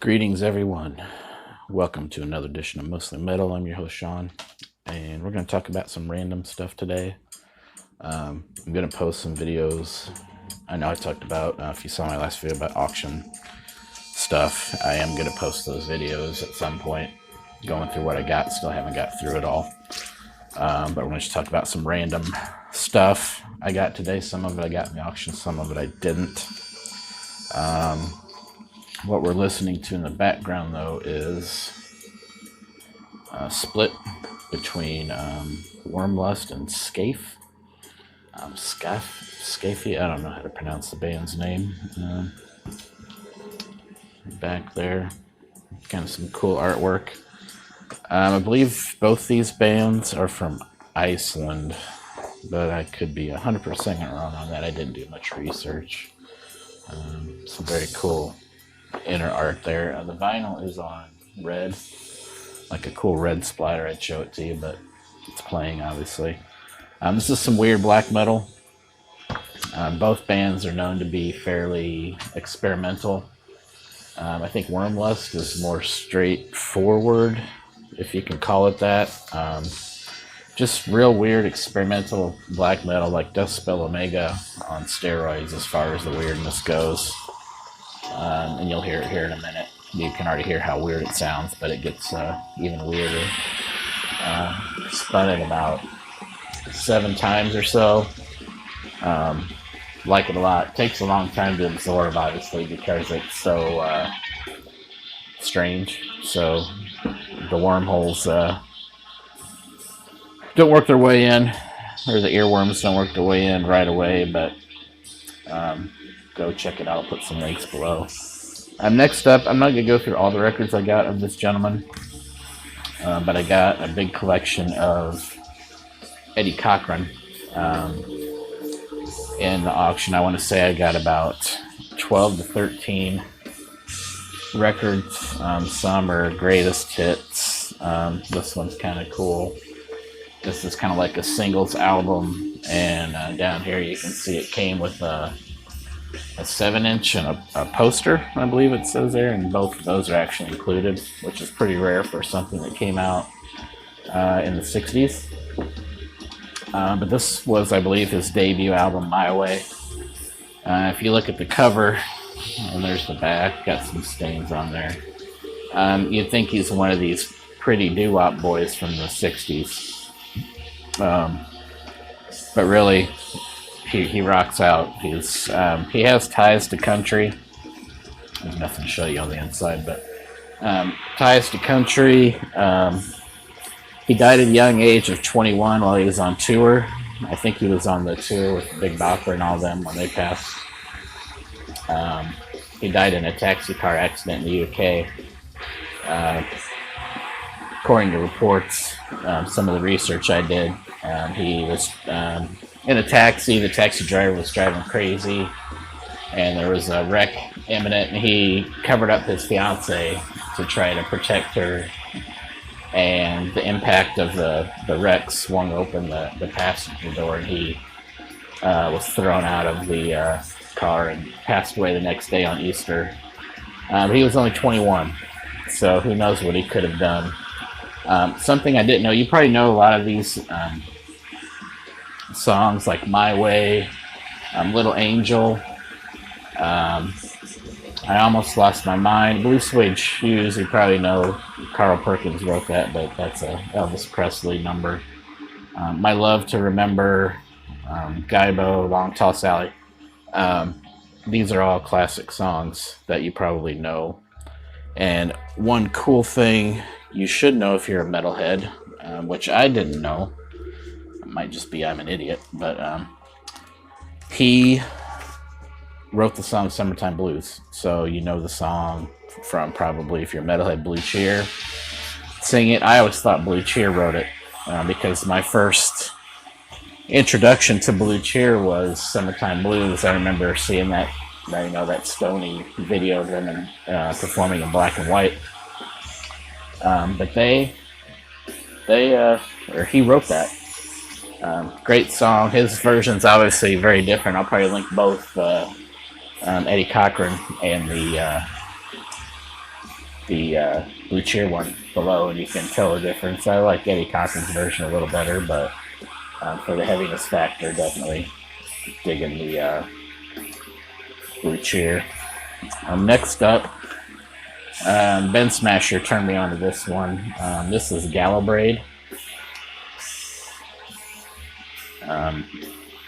Greetings, everyone. Welcome to another edition of Mostly Metal. I'm your host, Sean, and we're going to talk about some random stuff today. I'm going to post some videos. I know I talked about, if you saw my last video about auction stuff, I am going to post those videos at some point, going through what I got. Still haven't got through it all. But we're going to just talk about some random stuff I got today. Some of it I got in the auction, some of it I didn't. What we're listening to in the background, though, is a split between Wormlust and Skaphe. Skaphe, I don't know how to pronounce the band's name. Back there, kind of some cool artwork. I believe both these bands are from Iceland, but I could be 100% wrong on that. I didn't do much research. Some very cool inner art there. The vinyl is on red, like a cool red splatter. I'd show it to you, but it's playing, obviously. This is some weird black metal. Both bands are known to be fairly experimental. I think Wormlust is more straightforward, if you can call it that. Just real weird experimental black metal, like Deathspell Omega on steroids as far as the weirdness goes. And you'll hear it here in a minute. You can already hear how weird it sounds, but it gets even weirder. Spun it about 7 times or so. Like it a lot. Takes a long time to absorb, obviously, because it's so strange. So the wormholes don't work their way in, or the earworms don't work their way in right away, but go check it out. I'll put some links below. Next up, I'm not going to go through all the records I got of this gentleman, but I got a big collection of Eddie Cochran. In the auction, I want to say I got about 12 to 13 records. Some are greatest hits. This one's kind of cool. This is kind of like a singles album, and down here you can see it came with a 7-inch and a poster, I believe it says there, and both of those are actually included, which is pretty rare for something that came out in the 60s. But this was, I believe, his debut album, My Way. If you look at the cover, and there's the back, got some stains on there. You'd think he's one of these pretty doo-wop boys from the 60s. But really, he rocks out. He has ties to country. There's nothing to show you on the inside, but ties to country. He died at a young age of 21 while he was on tour. I think he was on the tour with Big Bopper and all them when they passed. He died in a taxi car accident in the UK. According to reports, some of the research I did, he was in a taxi. The taxi driver was driving crazy, and there was a wreck imminent, and he covered up his fiancée to try to protect her, and the impact of the wreck swung open the passenger door, and he was thrown out of the car and passed away the next day on Easter. He was only 21, so who knows what he could have done. Something I didn't know, you probably know a lot of these songs like My Way, Little Angel, I Almost Lost My Mind, Blue Suede Shoes. You probably know Carl Perkins wrote that, but that's a Elvis Presley number. My Love to Remember, Guybo, Long Tall Sally. These are all classic songs that you probably know. And one cool thing you should know if you're a metalhead, which I didn't know. It might just be I'm an idiot, but he wrote the song Summertime Blues. So you know the song from probably, if you're a metalhead, Blue Cheer. Sing it. I always thought Blue Cheer wrote it because my first introduction to Blue Cheer was Summertime Blues. I remember seeing that Stony video of them performing in black and white. But he wrote that. Great song. His version's obviously very different. I'll probably link both Eddie Cochran and the the Blue Cheer one below, and you can tell the difference. I like Eddie Cochran's version a little better, but for the heaviness factor, definitely digging the Blue Cheer. Next up, Ben Smasher turned me on to this one. This is Gallowbraid.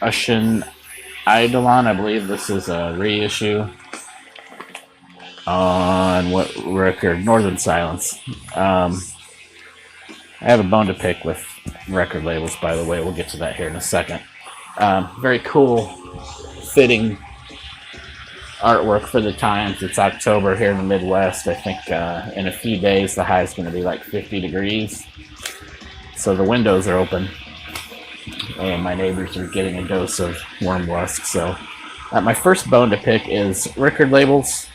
Ushin Eidolon, I believe this is a reissue on what record? Northern Silence. I have a bone to pick with record labels, by the way. We'll get to that here in a second. Very cool, fitting artwork for the times. It's October here in the Midwest. I think in a few days the high is going to be like 50 degrees. So the windows are open. And my neighbors are getting a dose of Wormlust. So my first bone to pick is record labels,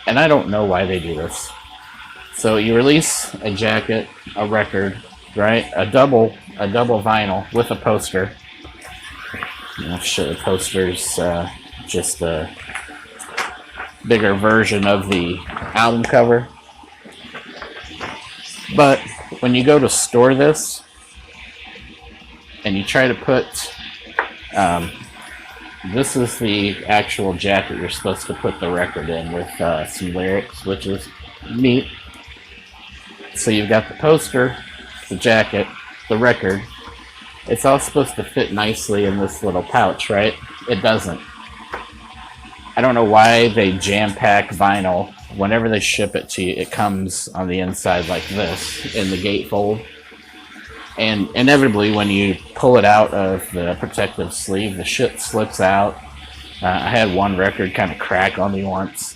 and I don't know why they do this. So you release a jacket, a record, right? A double vinyl with a poster. I'll show the posters, just a bigger version of the album cover. But when you go to store this, and you try to put, this is the actual jacket you're supposed to put the record in with some lyrics, which is neat. So you've got the poster, the jacket, the record. It's all supposed to fit nicely in this little pouch, right? It doesn't. I don't know why they jam-pack vinyl. Whenever they ship it to you, it comes on the inside like this in the gatefold. And inevitably, when you pull it out of the protective sleeve, the shit slips out. I had one record kind of crack on me once.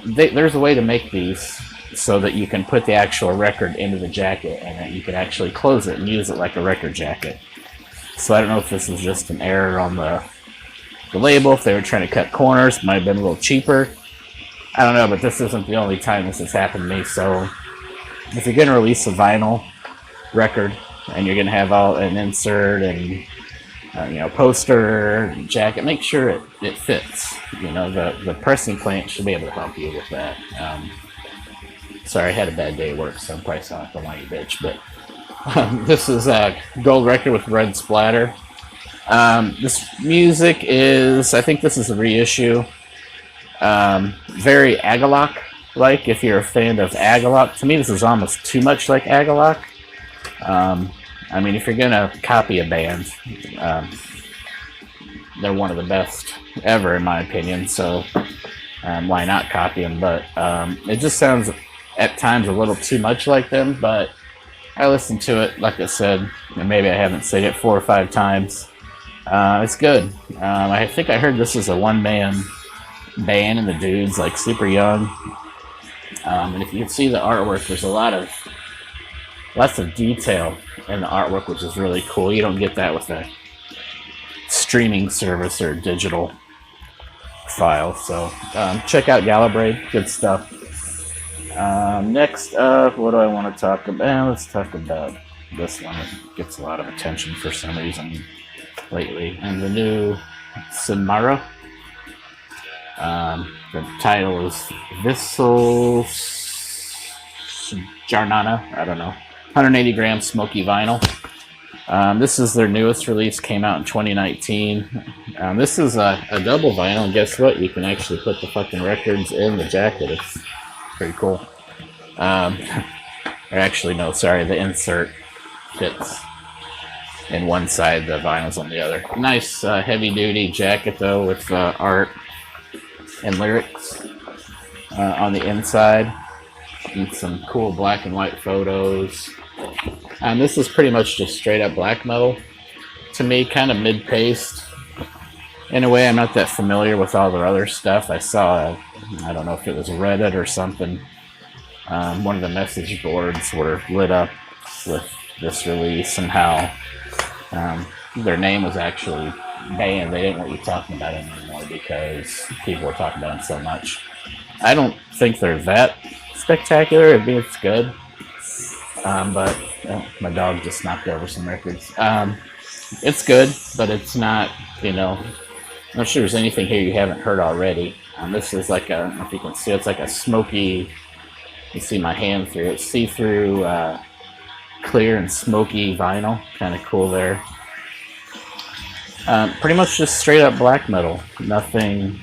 There's a way to make these so that you can put the actual record into the jacket, and that you can actually close it and use it like a record jacket. So I don't know if this is just an error on the label, if they were trying to cut corners. Might have been a little cheaper. I don't know, but this isn't the only time this has happened to me. So if you're going to release a vinyl record and you're going to have all an insert and poster, jacket, make sure it fits. The pressing plant should be able to help you with that. Sorry, I had a bad day at work, so I'm probably sounding like a whiny bitch, but this is a gold record with red splatter. This music is, I think this is a reissue. Very Agalloch-like, if you're a fan of Agalloch. To me, this is almost too much like Agalloch. I mean, if you're going to copy a band, they're one of the best ever, in my opinion, so why not copy them? But it just sounds at times a little too much like them, but I listened to it, like I said, and maybe I haven't said it 4 or 5 times. It's good. I think I heard this is a one-man band, and the dude's like super young. And if you can see the artwork, there's lots of detail in the artwork, which is really cool. You don't get that with a streaming service or digital file. So check out Gallowbraid. Good stuff. Next up, what do I want to talk about? Let's talk about this one. It gets a lot of attention for some reason lately. And the new Sinmara. The title is Vissel Jarnana. I don't know. 180 gram smoky vinyl. This is their newest release, came out in 2019. This is a double vinyl, and guess what? You can actually put the fucking records in the jacket. It's pretty cool. Or actually, no, sorry, the insert fits in one side, the vinyl's on the other. Nice heavy-duty jacket, though, with art and lyrics on the inside. And some cool black and white photos. And this is pretty much just straight up black metal. To me, kind of mid-paced. In a way, I'm not that familiar with all their other stuff. I saw, I don't know if it was Reddit or something. One of the message boards were lit up with this release and how their name was actually banned. They didn't want you talking about it anymore because people were talking about it so much. I don't think they're that spectacular. I mean, it's good. But my dog just knocked over some records. It's good, but it's not, I'm not sure there's anything here you haven't heard already. This is like if you can see, it's like a smoky You see my hand through it. See-through, clear and smoky vinyl. Kind of cool there. Pretty much just straight up black metal. Nothing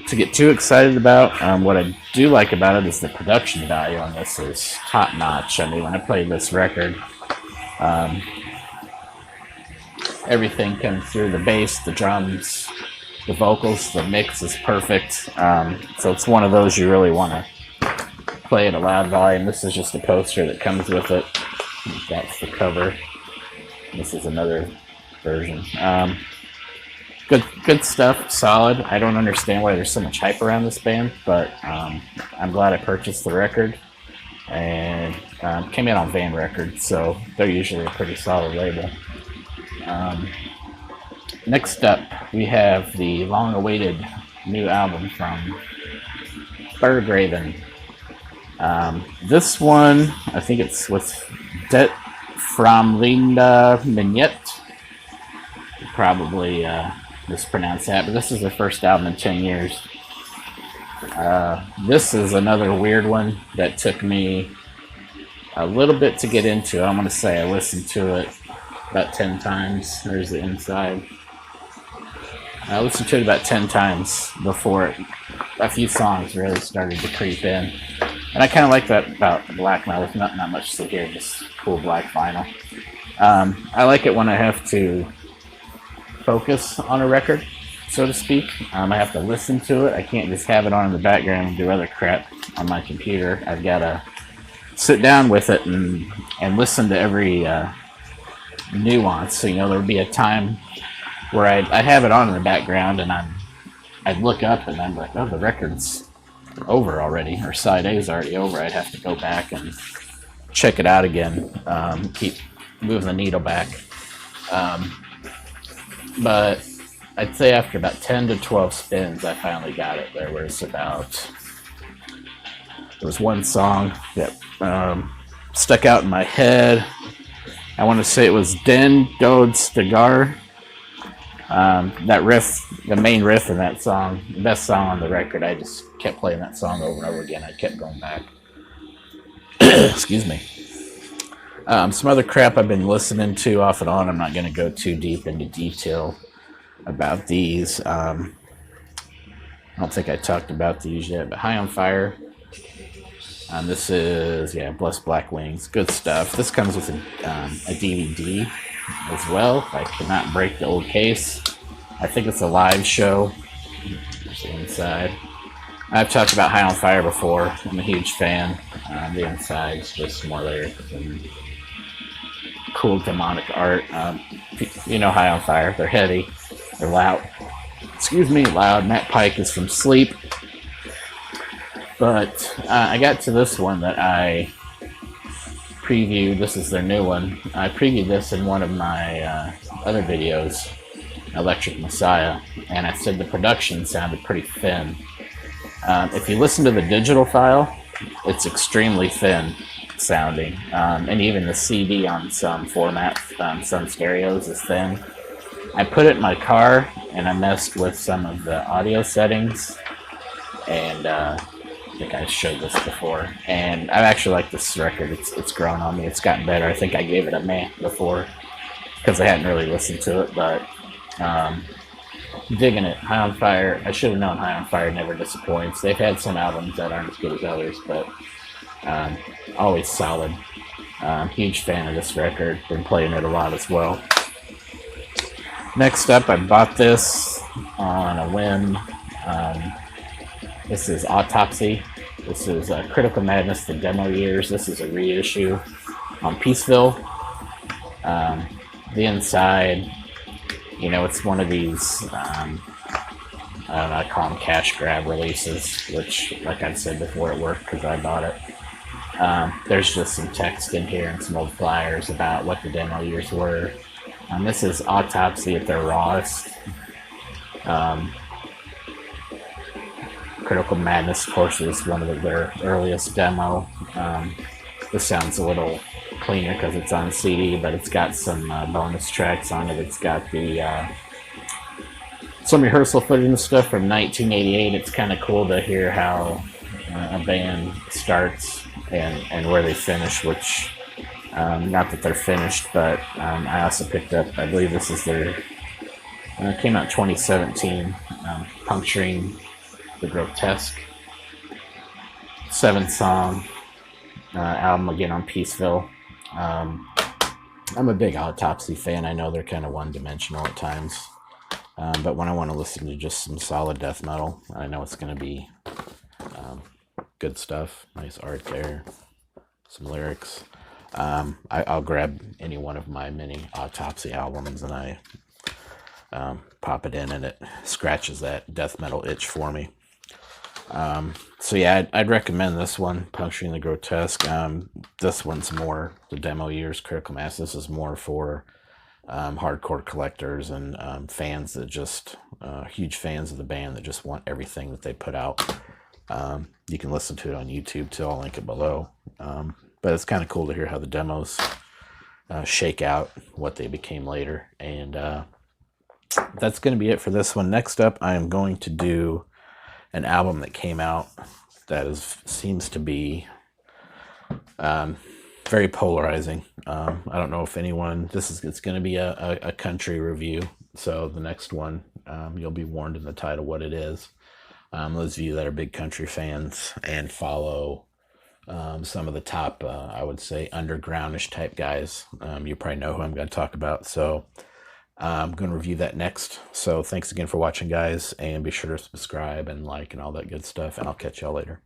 to get too excited about. What I do like about it is the production value on this is top notch. I mean, when I played this record, everything comes through: the bass, the drums, the vocals, the mix is perfect. So it's one of those you really want to play at a loud volume. This is just a poster that comes with it. That's the cover. This is another version. Good stuff, solid. I don't understand why there's so much hype around this band, but I'm glad I purchased the record. And came in on Van Records, so they're usually a pretty solid label. Next up, we have the long-awaited new album from Bergraven. This one, I think it's with Det from Linda Mignette. Probably mispronounce that, but this is their first album in 10 years. This is another weird one that took me a little bit to get into. I'm going to say I listened to it about 10 times. There's the inside. I listened to it about 10 times before a few songs really started to creep in. And I kind of like that about black metal. There's not much to hear, just cool black vinyl. I like it when I have to focus on a record, so to speak. I have to listen to it. I can't just have it on in the background and do other crap on my computer. I've got to sit down with it and listen to every nuance. So, there'll be a time where I have it on in the background and I'd look up and I'm like, oh, the record's over already, or side A is already over. I'd have to go back and check it out again, keep moving the needle back. But I'd say after about 10 to 12 spins, I finally got it. There was one song that stuck out in my head. I want to say it was Den Dode Stagar. That riff, the main riff in that song, the best song on the record. I just kept playing that song over and over again. I kept going back. Excuse me. Some other crap I've been listening to off and on. I'm not going to go too deep into detail about these. I don't think I talked about these yet, but High on Fire. This is, Bless Black Wings. Good stuff. This comes with a DVD as well. I cannot break the old case. I think it's a live show. There's the inside. I've talked about High on Fire before. I'm a huge fan. The inside's just more lyrics and cool demonic art. High on Fire. They're heavy. They're loud. Loud. Matt Pike is from Sleep. But I got to this one that I previewed. This is their new one. I previewed this in one of my other videos, Electric Messiah, and I said the production sounded pretty thin. If you listen to the digital file, it's extremely thin sounding, and even the CD on some formats, some stereos is thin. I put it in my car and I messed with some of the audio settings, and I think I showed this before, and I actually like this record. It's grown on me. It's gotten better. I think I gave it a meh before because I hadn't really listened to it, but digging it. High on Fire. I should have known High on Fire never disappoints. They've had some albums that aren't as good as others, but always solid. Huge fan of this record. Been playing it a lot as well. Next up, I bought this on a whim. This is Autopsy. This is Critical Madness, the demo years. This is a reissue on Peaceville. The inside, it's one of these, I don't know, I call them cash grab releases, which, like I said before, it worked because I bought it. There's just some text in here and some old flyers about what the demo years were. This is Autopsy at their rawest. Critical Madness, of course, is one of their earliest demo. This sounds a little cleaner because it's on CD, but it's got some bonus tracks on it. It's got the some rehearsal footage and stuff from 1988. It's kind of cool to hear how a band starts and where they finish, which, not that they're finished, but I also picked up, I believe this is their, came out 2017, Puncturing the Grotesque, 7-song album, again on Peaceville. I'm a big Autopsy fan. I know they're kind of one-dimensional at times. But when I want to listen to just some solid death metal, I know it's going to be good stuff. Nice art there. Some lyrics. I'll grab any one of my many Autopsy albums and I pop it in and it scratches that death metal itch for me. So yeah, I'd recommend this one, Puncturing the Grotesque. This one's more the demo years, Critical Mass. This is more for hardcore collectors and fans that just huge fans of the band that just want everything that they put out. You can listen to it on YouTube too. I'll link it below. But it's kind of cool to hear how the demos shake out, what they became later. And that's going to be it for this one. Next up, I am going to do an album that came out that seems to be very polarizing. I don't know if anyone, it's going to be a country review. So the next one, you'll be warned in the title what it is. Those of you that are big country fans and follow some of the top, I would say, undergroundish type guys, you probably know who I'm going to talk about. So I'm going to review that next. So thanks again for watching, guys, and be sure to subscribe and like and all that good stuff, and I'll catch y'all later.